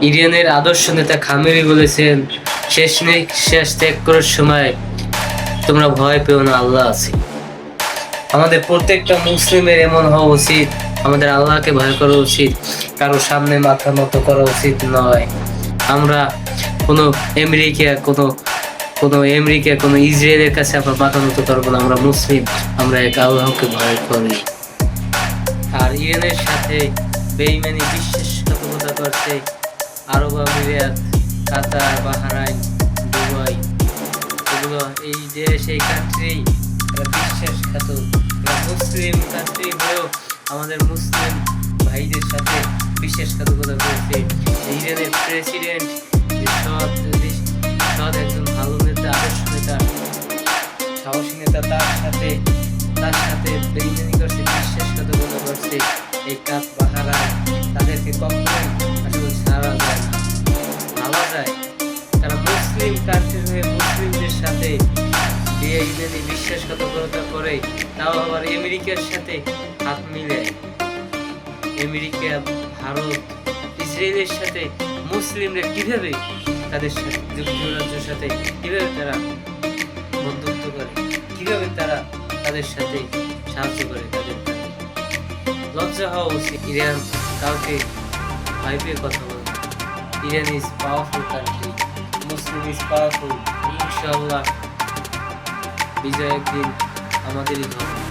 ইরানের আদর্শ নেতা খামেনি বলেছেন, শেষ ত্যাগ করার সময় তোমরা ভয় পেও না, আল্লাহ আছে। আমাদের প্রত্যেকটা মুসলিমের এমন হওয়া উচিত, আমাদের আল্লাহকে ভয় করা উচিত, কারো সামনে মাথা নত করা উচিত নয়। আমরা কোনো কোনো ইসরায়েলের কাছে আমরা মাথা নত করবো না। আমরা মুসলিম, আমরা এক আল্লাহকে ভয় করি। আর ইরানের সাথে বেইমানি বিশ্বাসঘাতকতা করছে আরব আমিরাত, কাতার, বাহরাইন, দুবাই, এগুলো এই দেশ, এই কান্ট্রি বিশ্বাসঘাতক। মুসলিম কান্ট্রি হয়েও আমাদের মুসলিম ভাইদের সাথে বিশ্বাসঘাতকতা করেছে। ইরানের প্রেসিডেন্ট সৎ একজন ভালো নেতা, আদর্শ নেতা, সাহসী নেতা, তার সাথে বেইমানি করছে, বিশ্বাসঘাতকতা করছে। এই কাত বাহারা তাদেরকে কখনোই আসলে ছাড়া যায় না, ভাবা যায়। তারা মুসলিম কান্ট্রি হয়ে মুসলিমদের সাথে বেইমানি বিশ্বাসঘাতকতা করে, তাও আবার আমেরিকার সাথে হাত মিলায়। আমেরিকা, ভারত, ইসরায়েলের সাথে মুসলিমরা কিভাবে তাদের সাথে, যুক্তরাজ্যের সাথে কিভাবে তারা বন্ধুত্ব করে, কিভাবে তারা তাদের সাথে সাহায্য করে। তাদের লজ্জা হওয়া উচিত। ইরান কাউকে ভয় পেয়ে কথা বলে। Iran is powerful country, Muslim is powerful. ইনশাআল্লাহ বিজয় একদিন আমাদেরই ধর্ম।